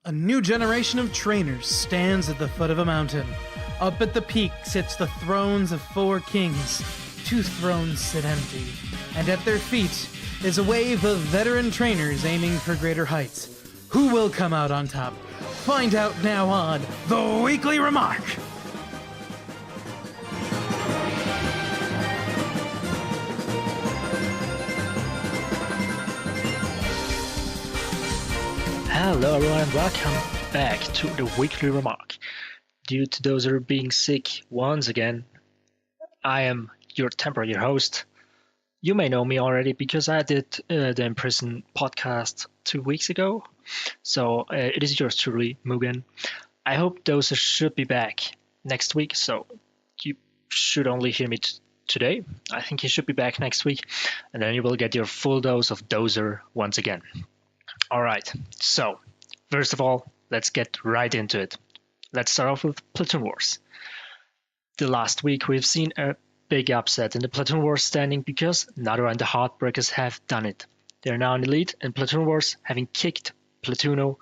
A new generation of trainers stands at the foot of a mountain. Up at the peak sits the thrones of 4 kings. 2 thrones sit empty, and at their feet is a wave of veteran trainers aiming for greater heights. Who will come out on top? Find out now on The Weekly Remark! Hello everyone and welcome back to the Weekly Remark. Due to Dozer being sick once again, I am your temporary host. You may know me already because I did the In Prison podcast 2 weeks ago. So it is yours truly, Mugen. I hope Dozer should be back next week, so you should only hear me today. I think he should be back next week, and then you will get your full dose of Dozer once again. Alright, so first of all, let's get right into it. Let's start off with Platoon Wars. The last week we've seen a big upset in the Platoon Wars standing because Naruto and the Heartbreakers have done it. They're now in the lead in Platoon Wars, having kicked Platoono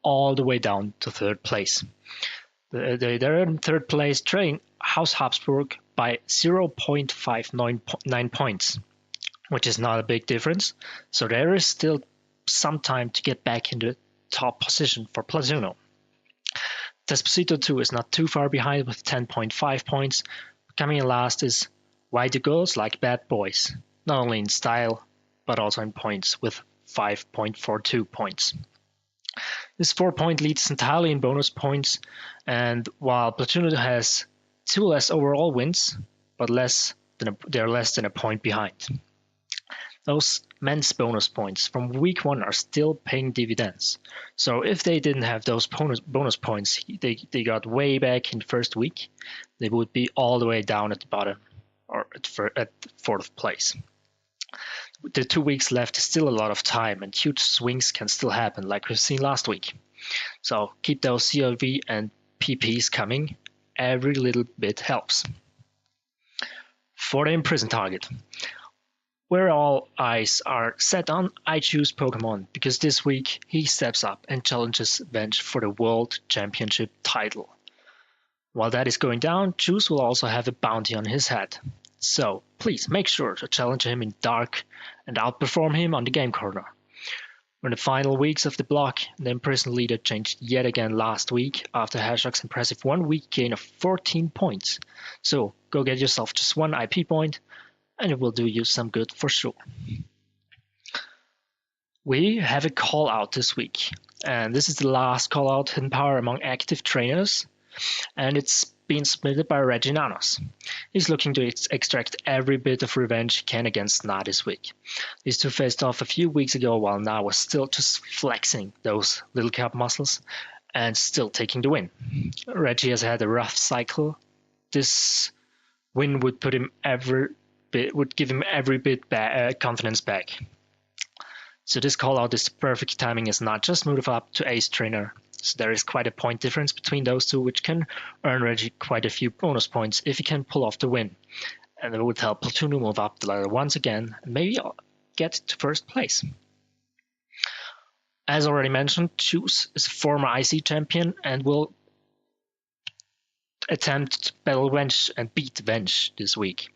all the way down to 3rd place. They're in 3rd place, trailing House Habsburg by 0.599 points, which is not a big difference, so there is still some time to get back in the top position for Platoono. Despacito 2 is not too far behind with 10.5 points. Coming in last is Why Do Girls Like Bad Boys, not only in style but also in points with 5.42 points. This 4-point lead is entirely in bonus points, and while Platoono has 2 less overall wins, but they're less than a point behind. Those men's bonus points from week 1 are still paying dividends. So if they didn't have those bonus points they got way back in the first week, they would be all the way down at the bottom or at 4th place. With the 2 weeks left is still a lot of time, and huge swings can still happen like we've seen last week. So keep those CLV and PPs coming. Every little bit helps. For the Imprison target, where all eyes are set on, I choose Pokemon because this week he steps up and challenges Venge for the World Championship title. While that is going down, Juice will also have a bounty on his head. So please make sure to challenge him in Dark and outperform him on the Game Corner. We're in the final weeks of the block, the Imprison leader changed yet again last week after Hashog's impressive 1-week gain of 14 points. So go get yourself just 1 IP point, and it will do you some good for sure. We have a call out this week, and this is the last call out hidden power among active trainers, and it's been submitted by Reginanos. He's looking to extract every bit of revenge he can against Na this week. These two faced off a few weeks ago while Na was still just flexing those little cap muscles and still taking the win. Reggie has had a rough cycle. This win would give him every bit confidence back. So this call out is the perfect timing as not just move up to Ace Trainer. So there is quite a point difference between those two, which can earn Reggie quite a few bonus points if he can pull off the win. And it would help Platoono move up the ladder once again and maybe get to 1st place. As already mentioned, Juice is a former IC champion and will attempt to battle Venge and beat Venge this week.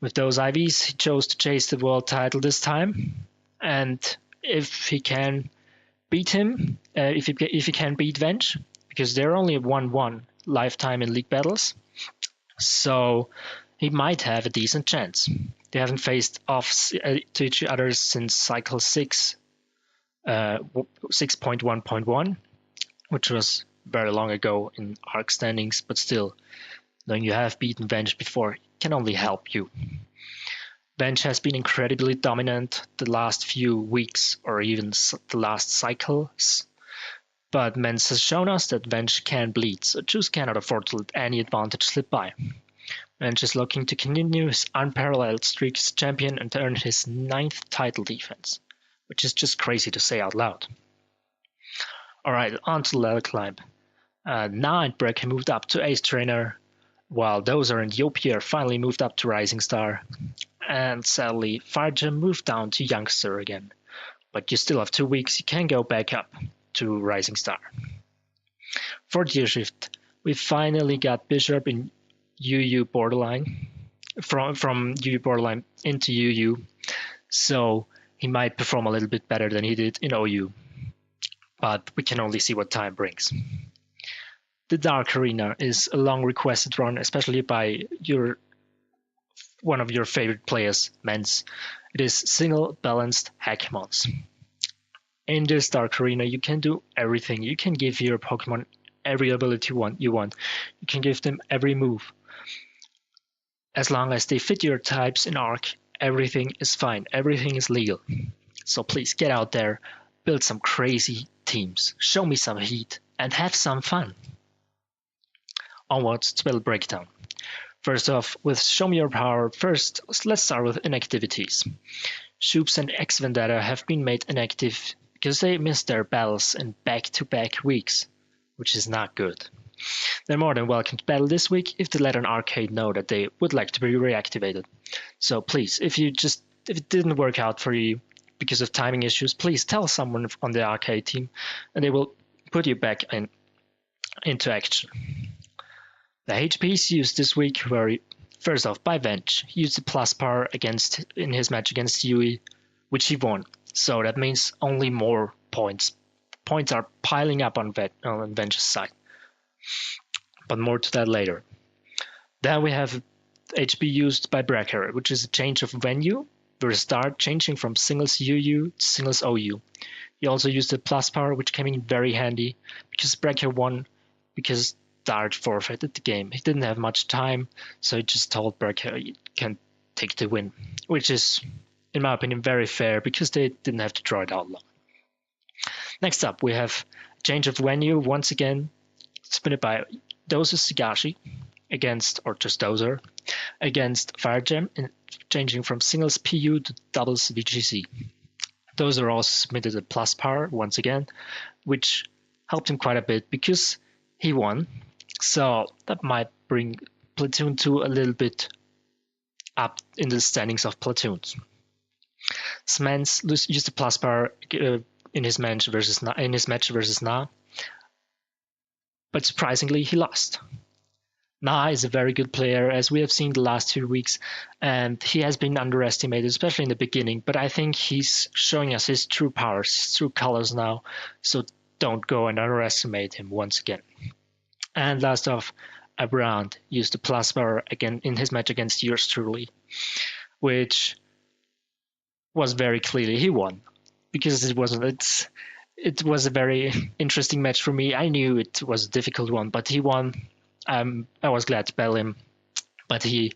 With those IVs, he chose to chase the world title this time, and if he can beat him, if he can beat Venge, because they're only 1-1 lifetime in league battles, so he might have a decent chance. They haven't faced off to each other since cycle 6, 6.1.1, which was very long ago in ARC standings, but still, knowing you have beaten Venge before can only help you. Venge has been incredibly dominant the last few weeks or even the last cycles, but Mens has shown us that Venge can bleed, so Juice cannot afford to let any advantage slip by. Venge is looking to continue his unparalleled streak as champion and earn his 9th title defense, which is just crazy to say out loud. Alright, on to the ladder climb. Na and Breck moved up to Ace Trainer, while Dozer and Yopier finally moved up to Rising Star, and sadly Farja moved down to Youngster again. But you still have 2 weeks, you can go back up. to Rising Star. For Gear Shift, we finally got Bishop in UU borderline, from UU borderline into UU, so he might perform a little bit better than he did in OU, but we can only see what time brings. The Dark Arena is a long requested run, especially by one of your favorite players, Mens. It is single balanced hack mons. In this Dark Arena, you can do everything. You can give your Pokemon every ability you want. You can give them every move. As long as they fit your types in Arc, everything is fine. Everything is legal. So please get out there, build some crazy teams, show me some heat, and have some fun. Onwards to Battle Breakdown. First off, with Show Me Your Power, first let's start with inactivities. Shoops and X Vendetta have been made inactive because they missed their battles in back-to-back weeks, which is not good. They're more than welcome to battle this week if they let an arcade know that they would like to be reactivated. So please, if it didn't work out for you because of timing issues, please tell someone on the arcade team and they will put you back into action. The HPs used this week were, first off, by Venge. He used the plus power in his match against Yui, which he won. So that means only more points. Points are piling up on Venge's side. But more to that later. Then we have HP used by Brecker, which is a change of venue versus Dart, changing from singles UU to singles OU. He also used the plus power, which came in very handy because Brecker won because Dart forfeited the game. He didn't have much time, so he just told Brecker he can take the win, which is, in my opinion, very fair because they didn't have to draw it out long. Next up, we have change of venue once again, spin by Dozer Sagashi against, or just Dozer, against Fire Gem, changing from singles PU to doubles VGC. Dozer also submitted a plus power once again, which helped him quite a bit because he won. So that might bring Platoon 2 a little bit up in the standings of platoons. Smans used the plus power in his match versus Na, but surprisingly he lost. Na is a very good player, as we have seen the last 2 weeks, and he has been underestimated, especially in the beginning, but I think he's showing us his true powers, his true colors now, so don't go and underestimate him once again. And last off, Abrand used the plus power again in his match against yours truly, which was very clearly he won, because it was a very interesting match for me. I knew it was a difficult one, but he won. I was glad to battle him, but he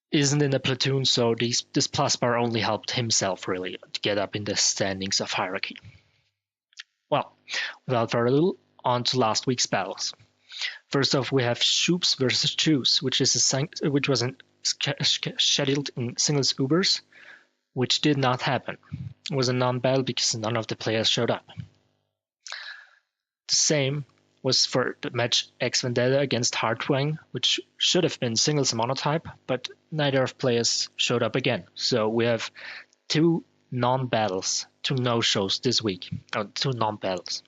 isn't in the platoon, so this plus bar only helped himself really to get up in the standings of hierarchy. Well, without further ado, on to last week's battles. First off, we have Shoops versus Choose, which was scheduled in singles Ubers, which did not happen. It was a non-battle because none of the players showed up. The same was for the match X Vendetta against Hardwang, which should have been singles monotype, but neither of players showed up again. So we have two non-battles, two no-shows this week, two non-battles.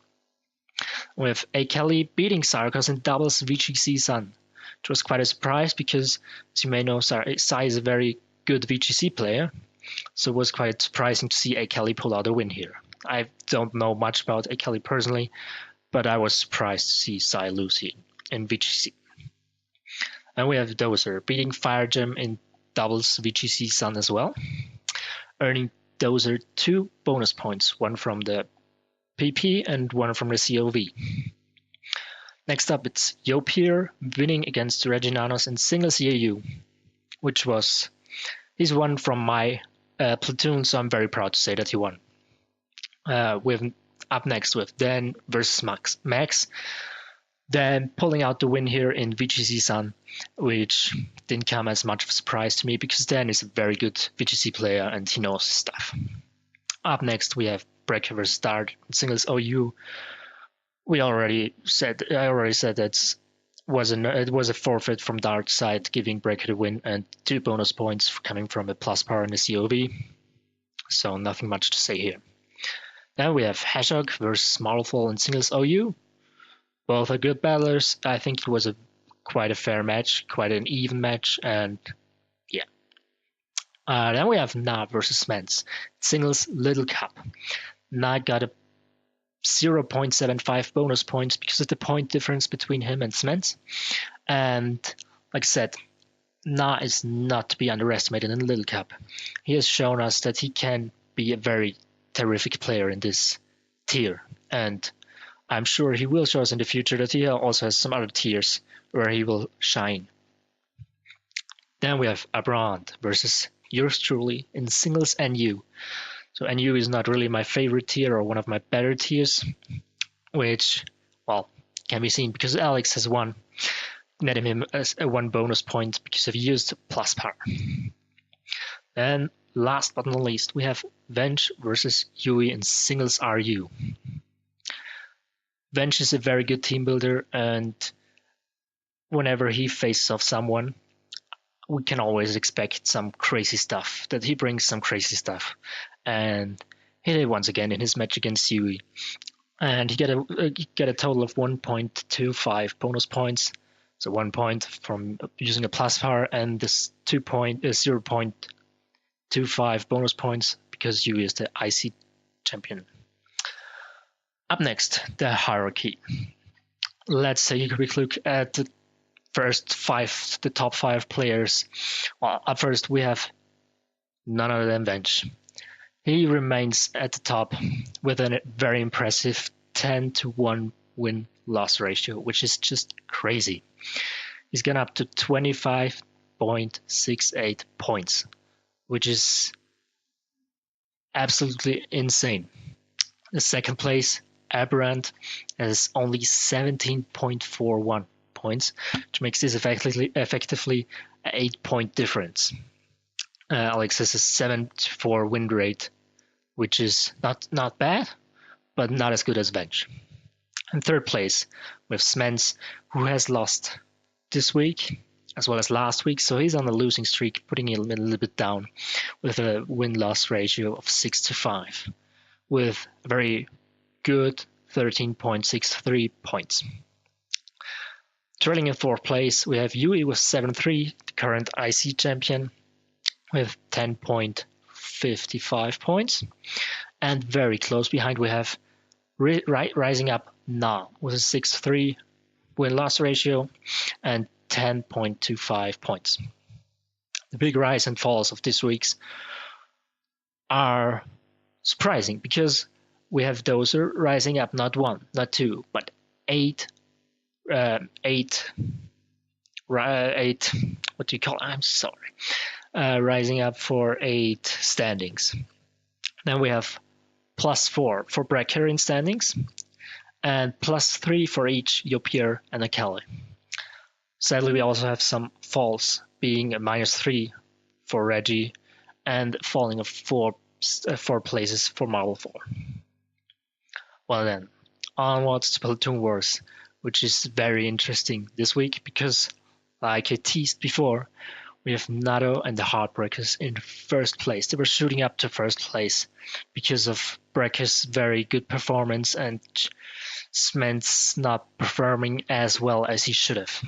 We have A. Kelly beating Sarkos in doubles VGC Sun, which was quite a surprise because, as you may know, Sai is a very good VGC player, so it was quite surprising to see A. Kelly pull out a win here. I don't know much about A. Kelly personally, but I was surprised to see Sai lose here in VGC. And we have Dozer beating Fire Gem in doubles VGC Sun as well, earning Dozer 2 bonus points, one from the PP and one from the COV. Next up, it's Yopier winning against Reginanos in singles EU, which was, he's won from my platoon, so I'm very proud to say that he won. With up next with Dan versus Max. Dan pulling out the win here in VGC Sun, which didn't come as much of a surprise to me because Dan is a very good VGC player and he knows his stuff. Up next we have Breaker versus Dart in singles OU. I already said that it was a forfeit from Dart's side, giving Breaker the win and 2 bonus points coming from a plus power in the COV. So nothing much to say here. Then we have Hedgehog versus Marvelful in singles OU. Both are good battlers. I think it was quite a fair match, quite an even match, and yeah. Then we have Na versus Smens, singles Little Cup. Na got a 0.75 bonus points because of the point difference between him and Smens. And like I said, Na is not to be underestimated in the Little Cup. He has shown us that he can be a very terrific player in this tier. And I'm sure he will show us in the future that he also has some other tiers where he will shine. Then we have Abrand versus yours truly in singles NU. So NU is not really my favorite tier or one of my better tiers, which, well, can be seen because Alex has won, netting him as a 1 bonus point because he used plus power. And last but not least, we have Venge versus Yui in singles RU. Venge is a very good team builder, and whenever he faces off someone, we can always expect some crazy stuff, that he brings some crazy stuff. And he did once again in his match against Yui. And he got a total of 1.25 bonus points. So 1 point from using a plus power, and this 0.25 bonus points because Yui is the IC champion. Up next, the hierarchy. Let's take a quick look at the top 5 players. Well, up first we have none other than Venge. He remains at the top with a very impressive 10-1 win-loss ratio, which is just crazy. He's gone up to 25.68 points, which is absolutely insane. The second place, Aberrant, has only 17.41 points, which makes this effectively an 8-point difference. Alex has a 7-4 win rate, which is not bad, but not as good as Venge. In third place, we have Smens, who has lost this week as well as last week, so he's on a losing streak, putting him a little bit down with a win-loss ratio of 6-5, with a very good 13.63 points. Trailing in fourth place, we have Yui with 7-3, the current IC champion, with 10.55 points. And very close behind, we have rising up Na with a 6-3 win-loss ratio and 10.25 points. The big rise and falls of this week's are surprising because we have Dozer rising up not 1, not 2, but 8. What do you call it? I'm sorry. Rising up for 8 standings. Then we have +4 for Brecker in standings, and +3 for each Yopier and Akali. Sadly, we also have some falls, being a -3 for Reggie, and falling of 4 places for Marvel 4. Well then, onwards to Platoon Wars, which is very interesting this week because, like I teased before, we have Nato and the Heartbreakers in first place. They were shooting up to first place because of Brecker's very good performance and Smens not performing as well as he should have.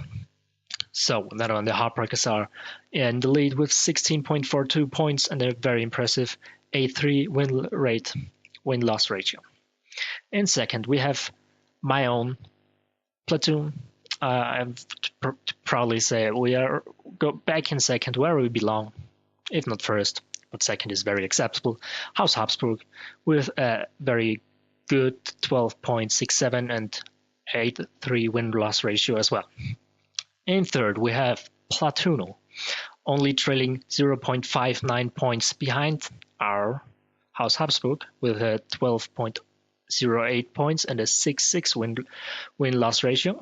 So Nato and the Heartbreakers are in the lead with 16.42 points and a very impressive 8-3 win-loss ratio. In second, we have my own platoon. I proudly say we are back in second where we belong, if not first, but second is very acceptable. House Habsburg with a very good 12.67 and 8-3 win-loss ratio as well. In third, we have Platuno, only trailing 0.59 points behind our House Habsburg with a 12.08 points and a 6-6 win-loss ratio.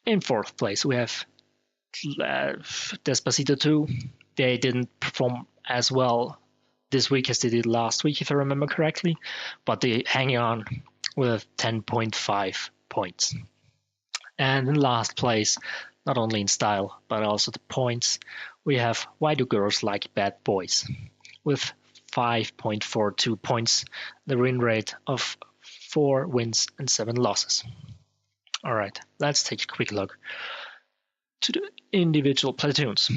In fourth place, we have Despacito 2. They didn't perform as well this week as they did last week, if I remember correctly, but they hang on with 10.5 points. And in last place, not only in style, but also the points, we have Why Do Girls Like Bad Boys with 5.42 points, the win rate of 4 wins and 7 losses. Alright, let's take a quick look to the individual platoons.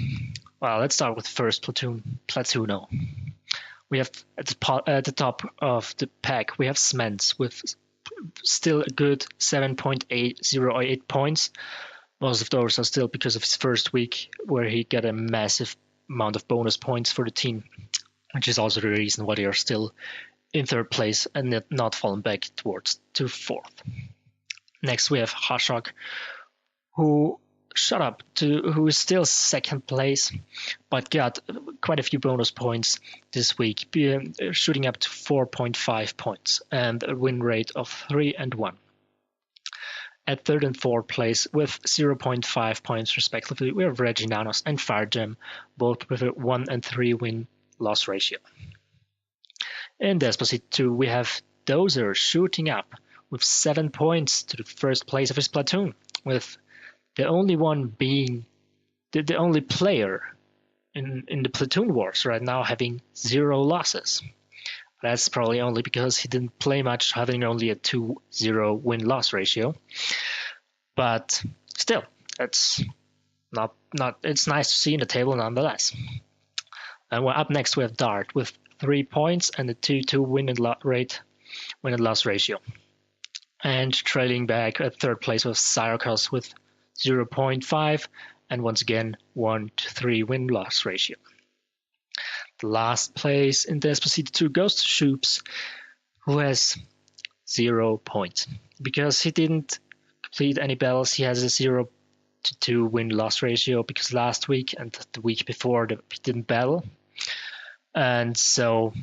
Well, let's start with first platoon, Platuno. We have at the top of the pack, we have Smens with still a good 7.808 points. Most of those are still because of his first week, where he got a massive amount of bonus points for the team, which is also the reason why they are still in third place and not fallen back towards to fourth. Next we have Hashok, who who is still second place, but got quite a few bonus points this week, shooting up to 4.5 points and a win rate of 3 and 1. At third and fourth place with 0.5 points respectively, we have Reginanos and Firegem, both with a 1 and 3 win-loss ratio. In Despacito 2, we have Dozer shooting up with 7 points to the first place of his platoon, with the only one being the only player in the platoon wars right now having 0 losses. That's probably only because he didn't play much, having only a 2-0 win-loss ratio. But still, it's it's nice to see in the table nonetheless. And up next we have Dart with 3 points and a 2-2 win and loss ratio. And trailing back at third place was Syracuse with 0.5 and once again 1-3 win-loss ratio. The last place in Despacito 2 goes to Shoops, who has 0 points. Because he didn't complete any battles, he has a 0-2 win-loss ratio because last week and the week before he didn't battle. And so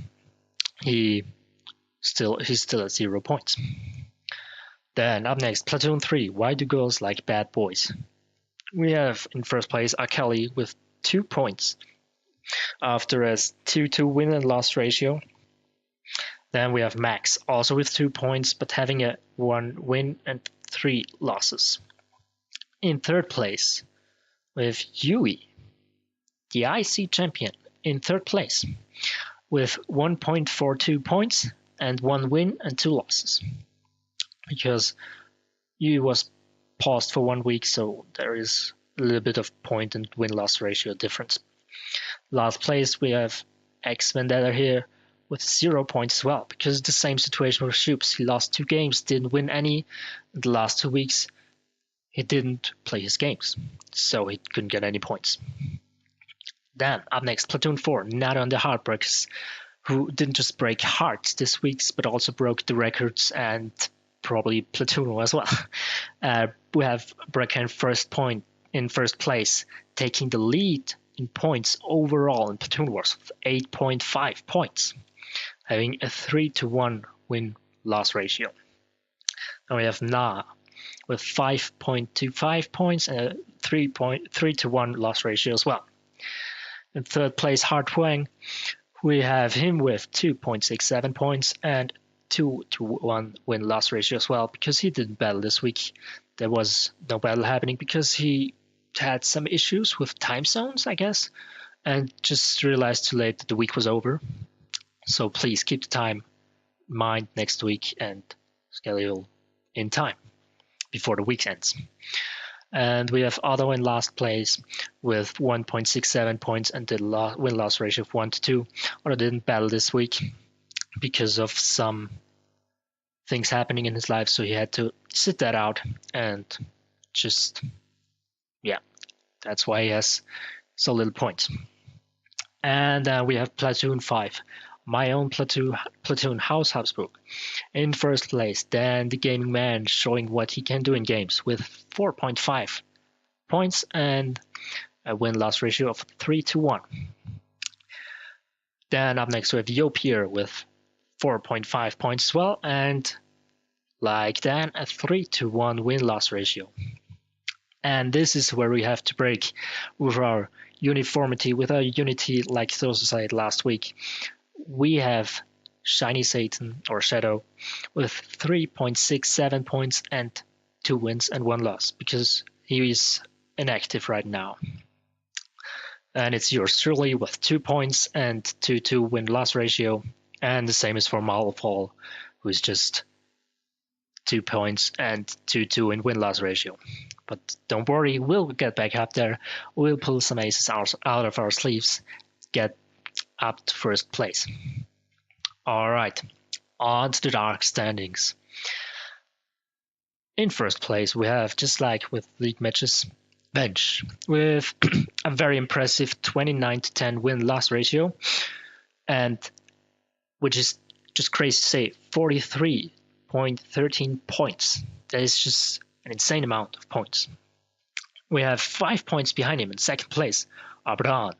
he's still at 0 points. Then up next, Platoon 3, Why Do Girls Like Bad Boys? We have in first place Akeli with 2 points after a 2-2 win and loss ratio. Then we have Max, also with 2 points, but having a 1 win and 3 losses. In third place, we have Yui, the IC champion, in third place, with 1.42 points and 1 win and 2 losses. Because Yui was paused for 1 week, so there is a little bit of point and win-loss ratio difference. Last place we have X Vendetta here with 0 points as well, because it's the same situation with Shoops. He lost 2 games, didn't win any. In the last 2 weeks he didn't play his games, so he couldn't get any points. Then up next, Platoon 4, Nada and the Heartbreakers, who didn't just break hearts this week, but also broke the records and probably Platoon as well. We have Brecker in first place, taking the lead in points overall in Platoon Wars with 8.5 points, having a 3-1 win-loss ratio. And we have Na with 5.25 points and a 3-1 loss ratio as well. In third place, Hard Huang, we have him with 2.67 points and 2-1 win-loss ratio as well, because he didn't battle this week. There was no battle happening because he had some issues with time zones, I guess, and just realized too late that the week was over. So please keep the time in mind next week and schedule in time before the week ends. And we have Otto in last place with 1.67 points and the win-loss ratio of 1-2. Otto didn't battle this week because of some things happening in his life, so he had to sit that out and just, yeah, that's why he has so little points. And we have Platoon 5, my own platoon House Habsburg, in first place. Dan the Gaming Man, showing what he can do in games with 4.5 points and a win-loss ratio of 3-1. Then up next we have Yopier with 4.5 points as well, and like Dan, a 3-1 win-loss ratio. And this is where we have to break with our uniformity, with our unity, like Dozer said last week. We have Shiny Satan, or Shadow, with 3.67 points and 2 wins and 1 loss, because he is inactive right now. And it's yours truly with 2 points and 2-2 win-loss ratio. And the same is for Malfall, who's just 2 points and 2-2 in win-loss ratio. But don't worry, we'll get back up there. We'll pull some aces out of our sleeves, get up to first place. Alright, on to the dark standings. In first place, we have, just like with league matches, Bench, with a very impressive 29-10 win-loss ratio, and which is just crazy to say, 43.13 points. That is just an insane amount of points. We have 5 points behind him in second place, Abraham.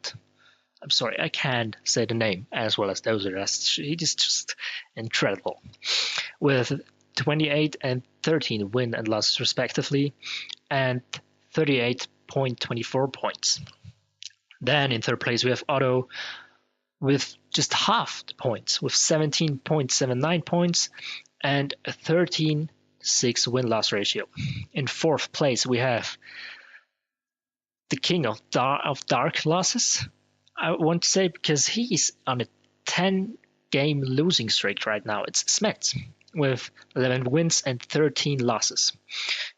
I'm sorry, I can't say the name as well as Dozer. He is just incredible. With 28 and 13 win and loss respectively, and 38.24 points. Then in third place we have Otto with just half the points, with 17.79 points and a 13.6 win-loss ratio. In fourth place we have the king of dark losses, I want to say, because he's on a 10-game losing streak right now. It's Smets with 11 wins and 13 losses.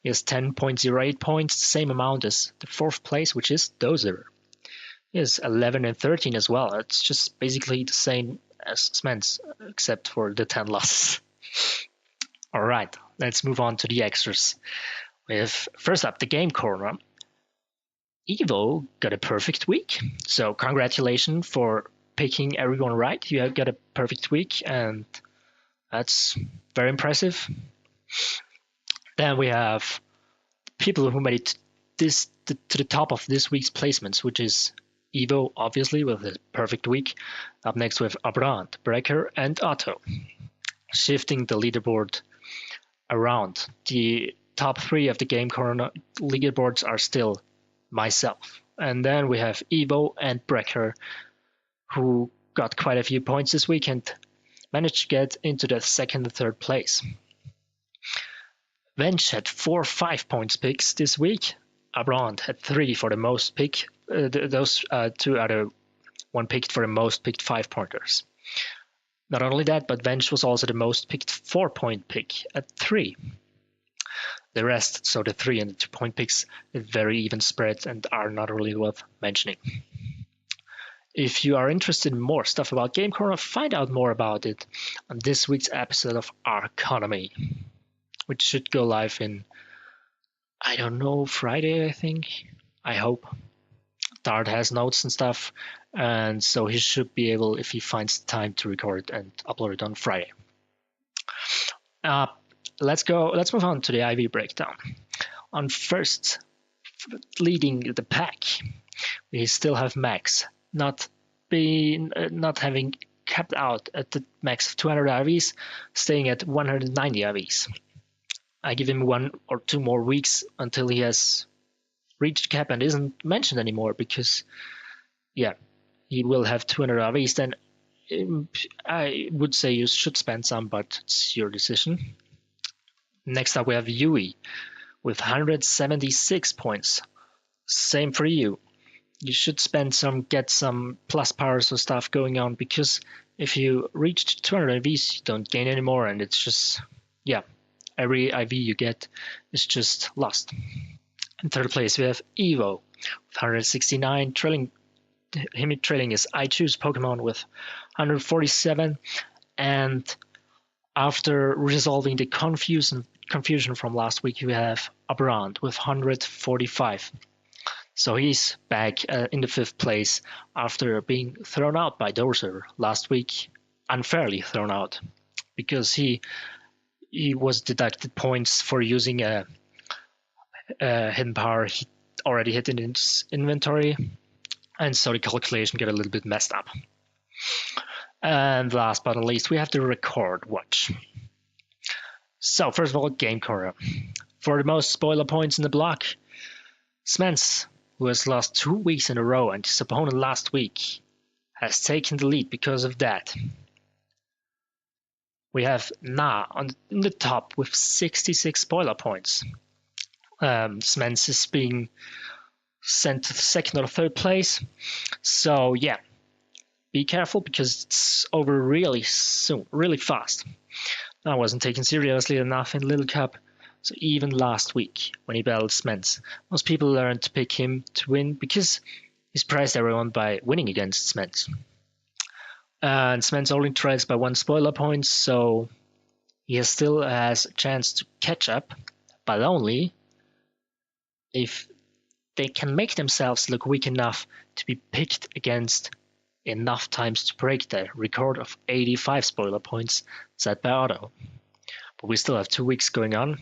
He has 10.08 points, the same amount as the fourth place, which is Dozer. He has 11 and 13 as well. It's just basically the same as Smets, except for the 10 losses. Alright, let's move on to the extras. With first up, the game corner. Evo got a perfect week, so congratulations for picking everyone right. You have got a perfect week, and that's very impressive. Then we have people who made it to the top of this week's placements, which is Evo, obviously, with a perfect week. Up next with Abraham, Brecker, and Otto. Shifting the leaderboard around. The top 3 of the game corner leaderboards are still myself. And then we have Evo and Brecker, who got quite a few points this week and managed to get into the second and third place. Vench had 4 5 points picks this week. Abraham had 3 for the most pick. Those 2 are the one picked for the most picked 5-pointers. Not only that, but Vench was also the most picked 4-point pick at 3. The rest, so the 3 and the 2-point picks, are very even spread and are not really worth mentioning. If you are interested in more stuff about Game Corner, find out more about it on this week's episode of Arconomy, which should go live in, I don't know, Friday, I think. I hope. Dart has notes and stuff, and so he should be able, if he finds time, to record and upload it on Friday. Let's move on to the IV breakdown. On first, leading the pack, we still have Max, not having capped out at the max of 200 IVs, staying at 190 IVs. I give him 1 or 2 more weeks until he has reached cap and isn't mentioned anymore, because, yeah, he will have 200 IVs. Then I would say you should spend some, but it's your decision. Next up, we have Yui with 176 points. Same for you. You should spend some, get some plus powers or stuff going on, because if you reach 200 IVs, you don't gain anymore, and it's just, yeah, every IV you get is just lost. In third place, we have Evo with 169, trailing his I Choose Pokemon with 147, and after resolving the confusion from last week, we have Abraham with 145. So he's back in the 5th place after being thrown out by Dozer last week, unfairly thrown out, because he was deducted points for using a hidden power he already hit in his inventory, and so the calculation got a little bit messed up. And last but not least, we have the record watch. So first of all, Game Corner. For the most spoiler points in the block, Smens, who has lost 2 weeks in a row, and his opponent last week has taken the lead because of that. We have Na in the top with 66 spoiler points. Smens is being sent to the second or third place. So yeah, be careful because it's over really soon, really fast. I wasn't taken seriously enough in Little Cup, so even last week when he battled Smens, most people learned to pick him to win because he surprised everyone by winning against Smens. And Smens only trails by 1 spoiler point, so he still has a chance to catch up, but only if they can make themselves look weak enough to be picked against enough times to break the record of 85 spoiler points set by Otto. But we still have 2 weeks going on.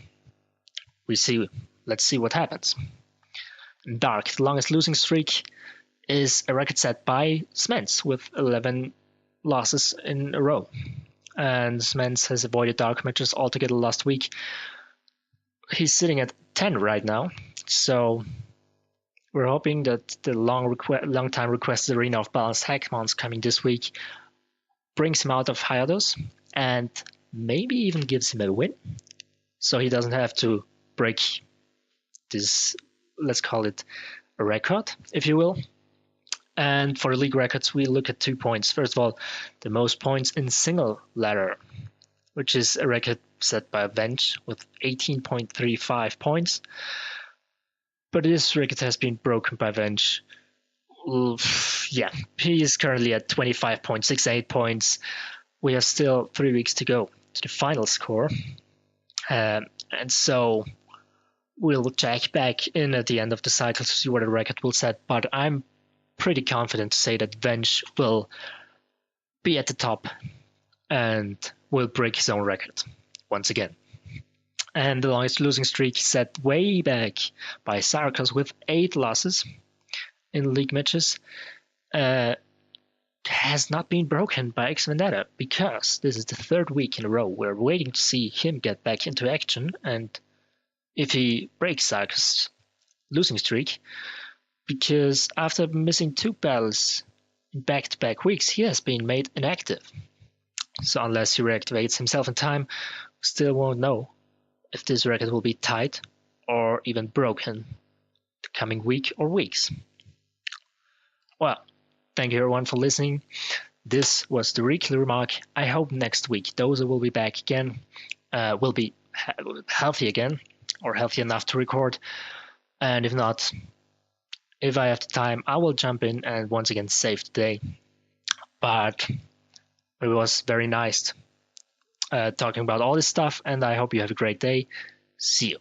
Let's see what happens. In Dark, the longest losing streak is a record set by Smens with 11 losses in a row. And Smens has avoided dark matches altogether last week. He's sitting at 10 right now, so we're hoping that the long time requested Arena of Balanced Hackmons coming this week brings him out of hiatus and maybe even gives him a win, so he doesn't have to break this, let's call it a record, if you will. And for the league records, we look at 2 points. First of all, the most points in single ladder, which is a record set by Venge with 18.35 points. But this record has been broken by Venge. Yeah, he is currently at 25.68 points. We have still 3 weeks to go to the final score. And so we'll check back in at the end of the cycle to see what the record will set. But I'm pretty confident to say that Venge will be at the top and will break his own record once again. And the longest losing streak set way back by Sarkos with 8 losses in league matches has not been broken by X Vendetta because this is the 3rd week in a row we're waiting to see him get back into action, and if he breaks Sarkos' losing streak, because after missing 2 battles in back-to-back weeks, he has been made inactive. So unless he reactivates himself in time, we still won't know if this record will be tied or even broken the coming week or weeks. Well, thank you everyone for listening. This was the weekly remark. I hope next week Dozer will be back again, will be healthy again, or healthy enough to record. And if not, if I have the time, I will jump in and once again save the day. But it was very nice talking about all this stuff, and I hope you have a great day. See you.